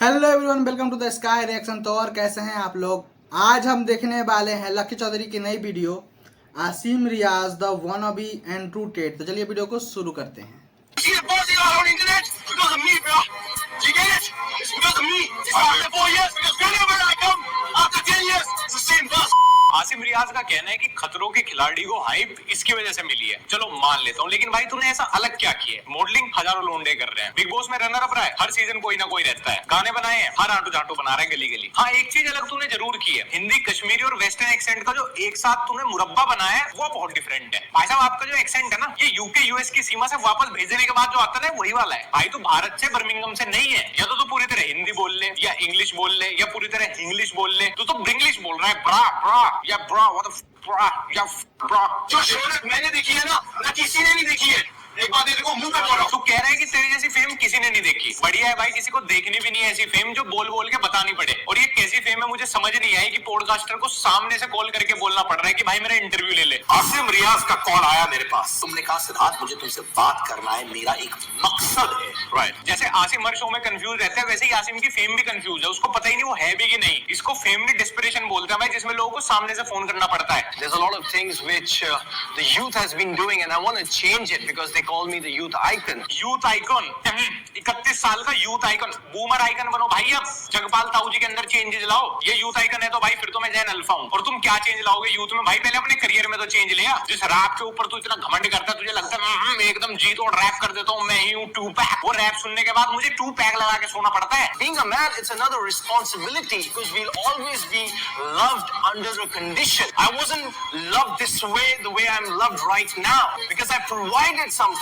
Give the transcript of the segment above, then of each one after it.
Hello everyone, welcome to the sky reaction. तो और कैसे हैं आप लोग। आज हम देखने वाले हैं लकी चौधरी की नई video Asim Riaz the wannabe Andrew Tate. तो चलिए वीडियो को शुरू करते हैं। आसिम रियाज का कहना है कि खतरों के खिलाड़ी को हाइप इसकी वजह से मिली है। चलो मान लेता हूँ, लेकिन भाई तूने ऐसा अलग क्या किया है? मॉडलिंग हजारों लोंडे कर रहे हैं, बिग बॉस में रनर अप रहा है, हर सीजन कोई ना कोई रहता है, गाने बनाए हैं, हर आंटू जाटू बना रहा है गली गली। हाँ, एक चीज अलग तूने जरूर की है, हिंदी कश्मीरी और वेस्टर्न एक्सेंट का जो एक साथ तूने मुरब्बा बनाया है वो बहुत डिफरेंट है। भाई साहब, आपका जो एक्सेंट है ना, ये यूके यूएस की सीमा से वापस भेजने के बाद जो आता है वही वाला है। भाई तू भारत से बर्मिंगम से नहीं है, या तो तू पूरी तरह हिंदी बोल ले या इंग्लिश बोल ले या पूरी तरह इंग्लिश बोल ले। तू तो ब्रिंग्लिश बोल रहा है, ब्रा ब्रा या ब्रा जो शोहरत मैंने देखी है ना किसी ने नहीं देखी है। एक बात देखो, मुंह पे बोल रहा हूं। तू कह रहा है कि तेरी जैसी फेम किसी ने नहीं देखी। बढ़िया है भाई, किसी को देखनी भी नहीं है ऐसी फेम जो बोल बोल के बतानी पड़े। और ये कैसी फेम है मुझे समझ नहीं आई कि पॉडकास्टर को सामने से कॉल करके बोलना पड़ रहा है कि भाई मेरा इंटरव्यू ले ले। आसिम रियाज का कॉल आया मेरे पास। तुमने कहा सिद्धार्थ मुझे तुमसे बात करना है, मेरा एक मकसद है। राइट। जैसे आसिम हर शो में कंफ्यूज रहता है, वैसे ही आसिम की फेम भी कंफ्यूज है। उसको पता ही नहीं वो है भी कि नहीं। इसको फेम नहीं डिस्पिरेशन बोलते हैं भाई, जिसमें लोगों को सामने से फोन करना पड़ता है। There's a lot of things which the youth has been doing and I want to change it because they call me the youth icon. Youth icon 31 साल का यूथ आइकन, बूमर आइकन बनो भाई। अब जगपाल ताऊ जी के अंदर चेंजेस लाओ। ये यूथ आइकन है तो भाई फिर तो मैं जैन अल्फा हूं। और तुम क्या चेंज लाओगे यूथ में? भाई पहले अपने करियर में तो चेंज लिया। जिस रैप के ऊपर तू इतना घमंड करता है, तुझे लगता है मैं एकदम जी तोड़ रैप कर देता हूं, मैं ही हूं टू पैक। वो रैप सुनने के बाद मुझे टू पैक लगा के सोना पड़ता है। Being a man, it's another responsibility because we'll always be loved under a condition. I wasn't loved this way, the way I'm loved right now because I provided something.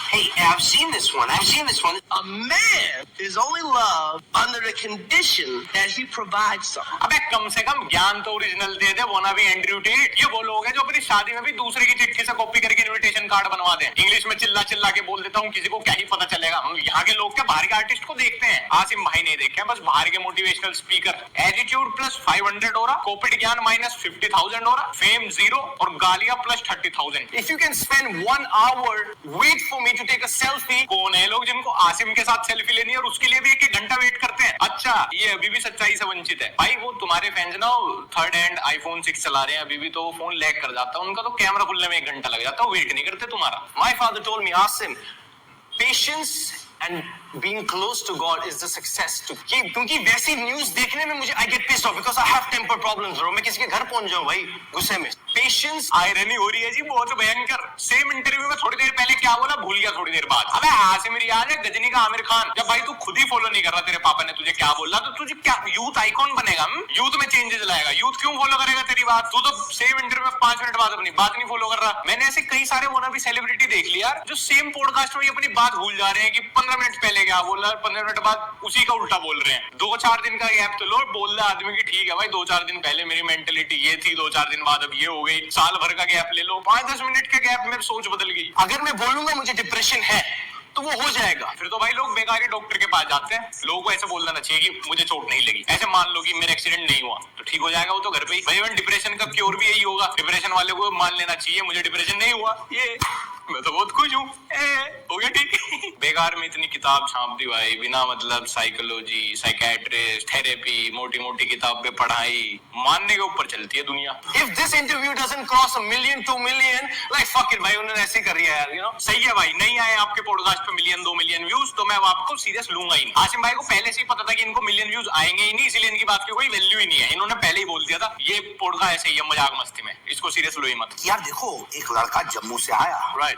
Hey, I've seen this one. A man is only loved under the condition that he provides something. अबे कम से कम ज्ञान तो original दे दे, wannabe Andrew Tate. ये वो लोग हैं जो अपनी शादी में भी दूसरे की चिट्ठी से कॉपी करके इनविटेशन कार्ड बनवा दें। इंग्लिश में चिल्ला चिल्ला के बोल देता हूँ, किसी को क्या ही पता चलेगा। हम यहाँ के लोग क्या बाहर के आर्टिस्ट को देखते हैं? आसिम भाई नहीं देखे, बस बाहर के मोटिवेशनल स्पीकर। एटीट्यूड प्लस 500 हो रहा, कॉपीड ज्ञान माइनस 50,000 हो रहा, फेम 0 और गालियां plus 30,000। If you can spend 1 hour, wait for me to take a selfie. कौन है लोग जिनको आसिम के साथ सेल्फी लेनी है और उसके लिए भी 1 घंटा वेट करते हैं? अच्छा, ये अभी भी सच्चाई से वंचित है भाई। वो तुम्हारे फैंस ना थर्ड हैंड आईफोन 6 चला रहे हैं, अभी भी तो वो फोन लैग कर जाता है उनका, तो कैमरा खुलने में 1 घंटा लग जाता है, वेट नहीं करते तुम्हारा। My father told me, Asim, patience and being close to God is the success to keep. क्योंकि वैसी न्यूज़ देखने में मुझे I get pissed off because I have temper problems bro. मैं किसी के घर पहुंच जाऊं भाई गुस्से में। Patience, आयरनी हो रही है जी बहुत भयंकर। सेम इंटरव्यू में थोड़ी देर पहले क्या बोला भूल गया, थोड़ी देर बाद। अबे आसिम रियाज है गजनी का आमिर खान। जब भाई तू खुद ही फॉलो नहीं कर रहा, तेरे पापा ने तुझे क्या बोला, तो तुझे क्या यूथ आइकॉन बनेगा? यूथ में चेंजेस लाएगा। यूथ क्यों फॉलो करेगा तेरी बात? तू तो सेम इंटरव्यू में 5 मिनट बाद अपनी बात नहीं फॉलो कर रहा। मैंने ऐसे कई सारे wannabe सेलिब्रिटी देख लिया जो सेम पॉडकास्ट में अपनी बात भूल जा रहे हैं कि 15 मिनट पहले क्या बोला, 15 मिनट बाद उसी का उल्टा बोल रहे हैं। 2-4 दिन का गैप तो लो, बोल रहा आदमी की ठीक है भाई, 2-4 दिन पहले मेरी मेंटेलिटी ये थी, 2-4 दिन बाद अब ये हो गई। साल भर का गैप ले लो, 5-10 मिनट के गैप में सोच बदल गई। अगर मैं बोलूंगा मुझे डिप्रेशन है तो वो हो जाएगा। फिर तो भाई लोग बेकारी डॉक्टर के पास जाते हैं। लोगों को ऐसे बोल देना चाहिए कि मुझे चोट नहीं लगी। ऐसे मान लो कि मेरा एक्सीडेंट नहीं हुआ तो ठीक हो जाएगा, वो तो घर पे ही। भाई डिप्रेशन का क्योर भी यही होगा। डिप्रेशन वाले को मान लेना चाहिए मुझे डिप्रेशन नहीं हुआ, ये मैं तो बहुत खुश हूँ, हो गया ठीक। बेकार में इतनी किताब छाप दी भाई, बिना मतलब साइकोलॉजी, साइकेट्रिस्ट, थेरेपी, मोटी मोटी किताब पे पढ़ाई, मानने के ऊपर चलती है दुनिया। If this interview doesn't cross 1 million, 2 million, like fuck it भाई, उन्होंने ऐसे कर दिया यार, you know? सही है भाई, नहीं आए आपके पॉडकास्ट पे 1-2 मिलियन व्यूज तो मैं आपको सीरियस लूंगा ही। आसिम भाई को पहले से ही पता था कि इनको मिलियन व्यूज आएंगे ही नहीं, इसलिए इनकी बात की कोई वैल्यू ही नहीं है। इन्होंने पहले ही बोल दिया था ये पॉडकास्ट ऐसे ही है, मजाक मस्ती में, इसको सीरियस लो ही मत। यार देखो, एक लड़का जम्मू से आया, राइट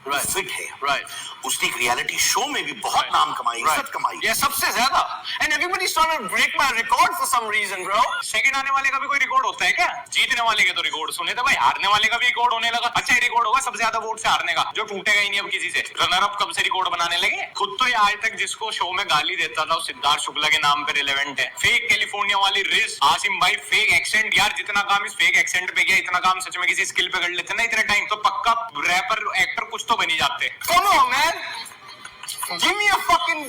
फिट है, राइट। उसने एक रियलिटी शो में भी बहुत नाम कमाई, इज्जत कमाई। ये सबसे ज्यादा। And everybody's trying to break my record for some reason, bro. Second आने वाले का भी कोई रिकॉर्ड होता है क्या? जीतने वाले के तो रिकॉर्ड सुने थे भाई, हारने वाले का भी रिकॉर्ड होने लगा। अच्छा ये रिकॉर्ड होगा सबसे ज्यादा वोट से हारने का, जो टूटेगा ही नहीं अब किसी से। रनर अप कब से रिकॉर्ड बनाने लगे? खुद तो ये आज तक जिसको शो में गाली देता था सिद्धार्थ शुक्ला के नाम पे रिलेवेंट है। फेक कैलिफोर्निया वाली रिज आसिम भाई, फेक एक्सेंट। यार जितना काम इस फेक एक्सेंट पे किया, इतना काम सच में किसी स्किल पे कर लेते ना इतने टाइम, तो पक्का रैपर एक्टर कुछ तो बन ही जाते। Come on, man. Give me a fucking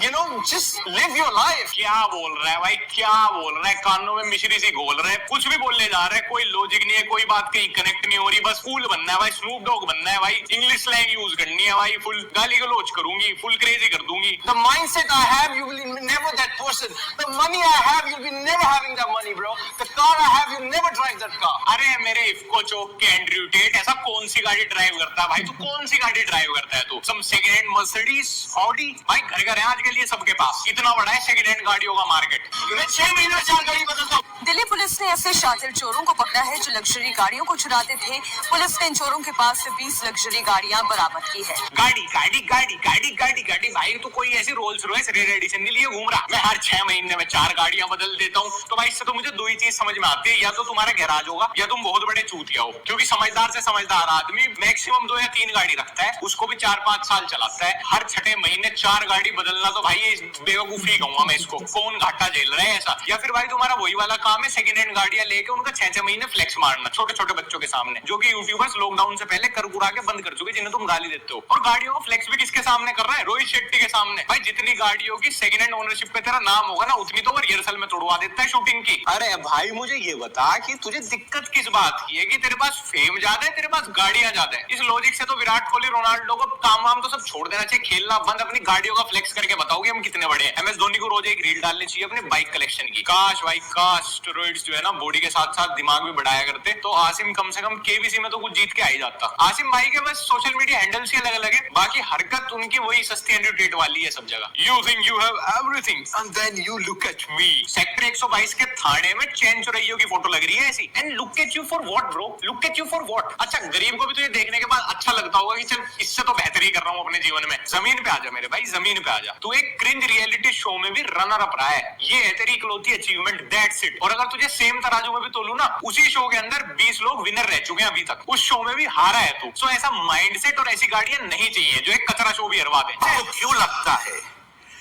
You know, just live your life. क्या बोल रहा है भाई, क्या बोल रहा है, कानों में मिश्री सी घोल रहा है, कुछ भी बोलने जा रहा है, कोई लॉजिक नहीं है, कोई बात कहीं कनेक्ट नहीं हो रही, बस कूल बनना है भाई, स्नूप डॉग बनना है भाई, इंग्लिश स्लैंग यूज करनी है भाई, फुल गाली गलौज करूंगी, फुल क्रेजी कर दूंगी। The mindset I have, you will be never that person. The money I have, you'll be never having that money, bro. The car I have, you'll never drive that car. अरे मेरे इफ्को चौक के Andrew Tate, ऐसा कौन सी गाड़ी drive करता है भाई, तू कौन सी गाड़ी ड्राइव करता है तू? सम सेकंड हैंड मर्सिडीज, ऑडी, भाई घर घर है आजकल ये सबके पास, इतना बड़ा है सेकंड हैंड गाड़ियों का मार्केट। मैं 6 महीने में 4 गाड़ी बदलता हूँ। दिल्ली पुलिस ने ऐसे शातिर चोरों को पकड़ा है जो लग्जरी गाड़ियों को चुराते थे। पुलिस ने इन चोरों के पास से 20 लग्जरी गाड़ियां बरामद की है। गाड़ी गाड़ी गाड़ी गाड़ी गाड़ी गाड़ी भाई, तू कोई ऐसी रोल्स रॉयस रेयर एडिशन के लिए घूम रहा? मैं हर 6 महीने में 4 गाड़ियां बदल देता हूँ। तो भाई इससे तो मुझे दो ही चीज समझ में आती है, या तो तुम्हारा गैराज होगा या तुम बहुत बड़े चूतिया हो, क्योंकि समझदार से समझदार आदमी मैक्सिमम 2 या 3 गाड़ी रखता है, उसको भी 4-5 साल चलाता है। हर 6 महीने 4 गाड़ी बदलना तो भाई ये बेवकूफी कहूंगा मैं इसको, कौन घाटा झेल रहा है ऐसा? या फिर भाई तुम्हारा वही वाला काम है, सेकंड हैंड गाड़ियां लेके उनका 6-6 महीने फ्लेक्स मारना छोटे छोटे बच्चों के सामने, जो कि यूट्यूबर्स लॉकडाउन से पहले कर कुरा के बंद कर चुके, जिन्हें तुम गाली देते हो। और गाड़ियों का फ्लेक्स भी किसके सामने कर रहा है? रोहित शेट्टी के सामने। भाई जितनी गाड़ियों की सेकंड हैंड ओनरशिप पे तेरा नाम होगा ना, उतनी तो वो रिहर्सल में तोड़वा देता है शूटिंग की। अरे भाई मुझे ये बता कि तुझे दिक्कत किस बात की है, कि तेरे पास फेम ज्यादा है, तेरे पास गाड़ियां ज्यादा है? इस लॉजिक से तो विराट कोहली रोनाल्डो को काम वाम तो सब छोड़ देना चाहिए, खेलना बंद, अपनी गाड़ियों का फ्लेक्स करके बताओगे हम कितने बड़े हैं। MS धोनी को रोज एक रील डालनी चाहिए अपने बाइक कलेक्शन की। काश भाई काश स्टेरॉइड्स जो है ना बॉडी के साथ साथ दिमाग भी बढ़ाया करते, तो आसिम कम से कम KBC में तो कुछ जीत के आ ही जाता। आसिम भाई के बस सोशल मीडिया हैंडल्स ही अलग अलग है, बाकी हरकत उनकी वही सस्ती एंड्रयू टेट वाली है सब जगह। You think you have everything and then you look at me। Sector 122 के थाने में चैन चुरैयों की फोटो लग रही है ऐसी। And look at you for what bro? Look at you for what? अच्छा गरीब को भी तो ये देखने के बाद अच्छा लगता होगा कि चल इससे तो बेहतर ही कर रहा हूँ अपने जीवन में। जमीन पे आजा मेरे भाई, जमीन पे आजा। तू एक क्रिंज रियलिटी शो में भी रनर अप रहा है, ये है तेरी इकलौती अचीवमेंट, दैट्स इट। और अगर तुझे सेम तराजू में भी तोलू ना, उसी शो के अंदर 20 लोग विनर रह चुके हैं अभी तक, उस शो में भी हारा है तू। सो ऐसा माइंडसेट और ऐसी गाड़ियां नहीं चाहिए जो एक कचरा शो भी हरवा दे। आपको क्यों लगता है?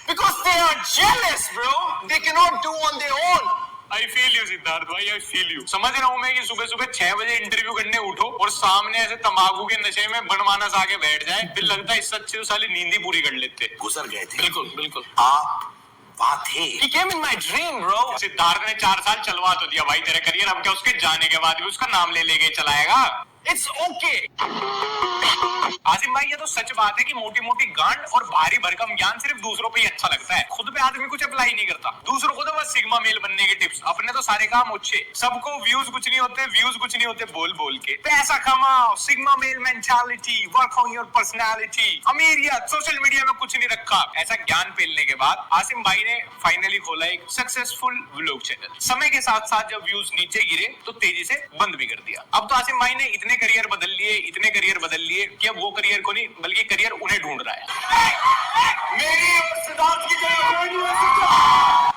Because they are jealous, bro. They cannot do on their own. I feel you Siddharth भाई, I feel you। समझ रहा हूँ मैं कि सुबह सुबह 6 बजे इंटरव्यू करने उठो और सामने ऐसे तंबाकू के नशे में बनमानस आके बैठ जाए, फिर लगता है इससे अच्छे तो साली नींद ही पूरी कर लेते। गुजर गए थे। बिल्कुल बिल्कुल। आप बात है। He came in my dream, bro. Siddharth ने 4 साल चलवा तो दिया भाई तेरा करियर, अब क्या उसके जाने के बाद भी उसका नाम ले लेके चलाएगा? It's okay. आसिम भाई ये तो सच बात है कि मोटी मोटी गांड और भारी भरकम ज्ञान सिर्फ दूसरों पे ही अच्छा लगता है, खुद पे आदमी कुछ अप्लाई नहीं करता। दूसरों को तो बस सिग्मा मेल बनने के टिप्स, अपने तो सारे काम अच्छे। सबको व्यूज कुछ नहीं होते, व्यूज कुछ नहीं होते बोल बोल के। पैसा कमाओ, sigma male mentality, work on your personality, अमीरियत, सोशल मीडिया में कुछ नहीं रखा। ऐसा ज्ञान पेलने के बाद आसिम भाई ने फाइनली खोला एक सक्सेसफुल व्लॉग चैनल। समय के साथ साथ जब व्यूज नीचे गिरे तो तेजी से बंद भी कर दिया। अब तो आसिम भाई ने इतने करियर बदल लिए, इतने करियर बदल लिए कि अब वो करियर को नहीं बल्कि करियर उन्हें ढूंढ रहा है। मेरी और सिद्धार्थ की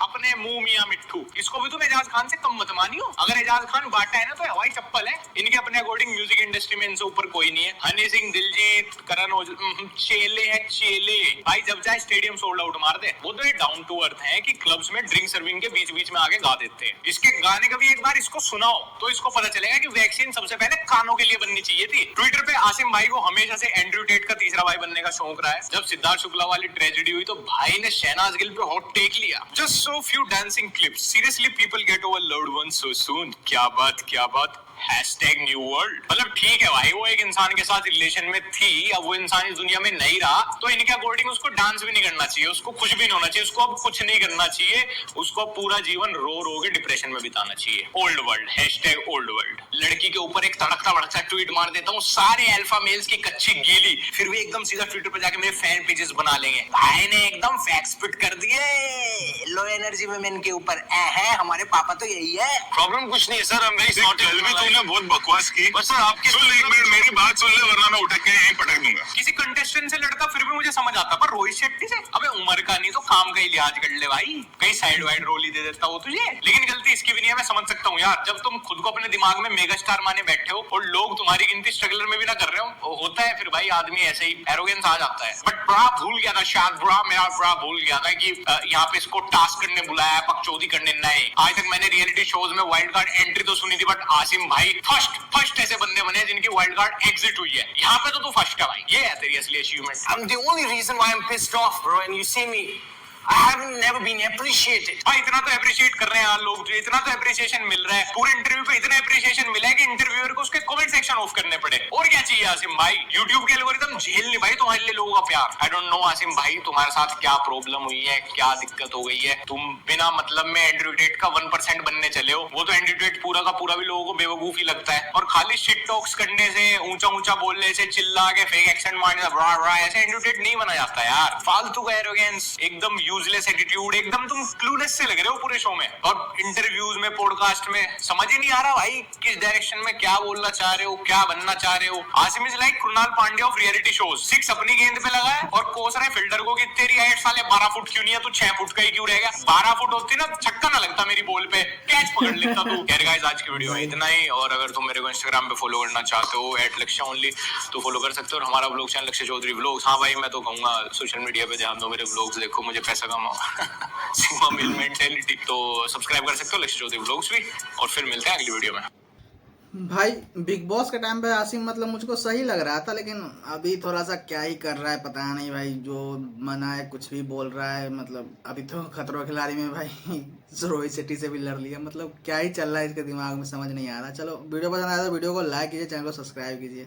अपने मुंह मियां मिट्ठू, इसको भी तुम एजाज खान से कम मत मानियो। अगर एजाज खान बाटा है ना तो हवाई चप्पल है, इनके अपने अकॉर्डिंग म्यूजिक इंडस्ट्री में इनसे ऊपर कोई नहीं है। हनी सिंह, दिलजीत, करण औजला चेले हैं चेले भाई, जब चाहे स्टेडियम सोल्ड आउट मार दे। वो तो डाउन टू अर्थ है कि क्लब्स में ड्रिंक सर्विंग के बीच बीच में आके गा देते हैं। इसके गाने कभी एक बार इसको सुनाओ तो इसको पता चलेगा कि वैक्सीन सबसे पहले कानों के लिए बननी चाहिए थी। ट्विटर पे आसिम भाई को हमेशा से एंड्रयू टेट का तीसरा भाई बनने का शौक रहा है। जब सिद्धार्थ शुक्ला वाली ट्रेजेडी हुई तो भाई ने शहनाज गिल पे हॉट टेक लिया। Just so few dancing clips, seriously people get over loved once so soon. क्या बात क्या बात, #न्यू वर्ल्ड। मतलब ठीक है भाई, वो एक इंसान के साथ रिलेशन में थी, अब वो इंसान इस दुनिया में नहीं रहा तो इनके अकॉर्डिंग उसको डांस भी नहीं करना चाहिए, उसको कुछ भी नहीं होना चाहिए, उसको अब कुछ नहीं करना चाहिए, उसको पूरा जीवन रो रो के डिप्रेशन में बिताना चाहिए। Old world, #old world. लड़की के ऊपर एक तड़कता भड़कता ट्वीट मार देता हूँ, सारे अल्फा मेल्स की कच्ची गीली, फिर भी एकदम सीधा ट्विटर पर जाके मेरे फैन पेजेस बना लेंगे। भाई ने एकदम फैक्ट स्पिट कर दिए लो एनर्जी में मेन के ऊपर। है हमारे पापा तो यही है। प्रॉब्लम कुछ नहीं है सर, हम कल भी तूने बहुत बकवास की। बस सर आपके सुन ले, एक मिनट मेरी बात सुन ले वरना मैं उठ के यहीं पटक दूंगा। किसी कंटेस्टेंट से लड़ता फिर भी मुझे समझ आता, पर रोहित शेट्टी से अबे उम्र का नहीं तो काम का ही लिहाज कर ले भाई, कहीं साइड वाइड रोल ही दे देता वो तुझे। लेकिन गलती इसकी भी नहीं है, मैं समझ सकता हूँ यार, जब तुम खुद को अपने दिमाग में मेगा स्टार माने बैठे हो और लोग तुम्हारी गिनती स्ट्रगलर में भी ना कर रहे हो, होता है फिर भाई आदमी ऐसे ही एरोगेंस आ जाता है। बट ब्रा भूल गया था शायद, ब्रा भूल गया था कि यहाँ पे इसको टास्क करने बुलाया, पकचौदी करने नहीं। आज तक मैंने रियलिटी शोज में वाइल्ड कार्ड एंट्री तो सुनी थी, बट आसिम भाई फर्स्ट ऐसे बंदे बने जिनकी वाइल्ड कार्ड एग्जिट हुई है। यहाँ पे तो तू फर्स्ट है भाई, ये है तेरी असली achievement. I'm the only reason why I'm pissed off, bro. And you see me I have never been appreciated. भाई इतना तो अप्रिशिएट कर रहे हैं यार लोग, तुझे इतना तो अप्रिसिएशन मिल रहा है, पूरे इंटरव्यू पे इतना अप्रिसिएशन मिला है कि इंटरव्यूअर को उसके कमेंट सेक्शन ऑफ करने पड़े। और क्या चाहिए आसिम भाई, यूट्यूब के एल्गोरिथम झेल नहीं भाई तुम्हारे लिए लोगों का प्यार। आई डोंट नो आसिम भाई तुम्हारे साथ क्या प्रॉब्लम हुई है, क्या दिक्कत हो गई है, तुम बिना मतलब में एंड्रयू टेट का 1% बनने चले हो। वो तो एंड्रयू टेट पूरा का पूरा भी लोगों को बेवकूफ ही लगता है, और खाली शिट टॉक्स करने से, ऊंचा ऊंचा बोलने से, चिल्ला के फेक एक्सेंट मारने से ऐसे एंड्रयू टेट नहीं बना जाता यार। फालतू का एरोगेंस, एकदम यूजलेस एटीट्यूड, एकदम तुम क्लूलेस से लग रहे हो पूरे शो में। और इंटरव्यूज में, पॉडकास्ट में समझ ही नहीं आ रहा भाई किस डायरेक्शन में क्या बोलना चाह रहे हो, क्या बनना चाह रहे हो। Asim is like Krunal Pandya of reality shows. 6 अपनी गेंद पे लगा है और कोस रहे फिल्डर को कि तेरी हाइट साले 12 फुट क्यों नहीं है, तू 6 फुट का ही क्यों रहेगा। 12 फुट होती ना, छक्का ना लगता मेरी बॉल पे, कैच पकड़ लेता तू। खैर गाइस, आज की वीडियो में इतना ही, और अगर तुम मेरे को इंस्टाग्राम पे फॉलो करना चाहते हो @लक्ष्य तो फॉलो कर सकते हो, और हमारा व्लॉग चैनल लक्ष्य चौधरी व्लॉग्स। हाँ भाई, मैं तो कहूंगा सोशल मीडिया पे ध्यान दो, मेरे व्लॉग्स देखो, मुझे पैसा कमाओ। सिग्मा मिल मेंटालिटी। तो सब्सक्राइब कर सकते हो लक्ष्य चौधरी व्लॉग्स भी, और फिर मिलते हैं अगली वीडियो में। भाई बिग बॉस के टाइम पे आसिम मतलब मुझको सही लग रहा था, लेकिन अभी थोड़ा सा क्या ही कर रहा है पता नहीं भाई, जो मना है कुछ भी बोल रहा है। मतलब अभी तो खतरों के खिलाड़ी में भाई रोहित शेट्टी से भी लड़ लिया। मतलब क्या ही चल रहा है इसके दिमाग में, समझ नहीं आ रहा। चलो वीडियो पसंद आया तो वीडियो को लाइक कीजिए, चैनल को सब्सक्राइब कीजिए।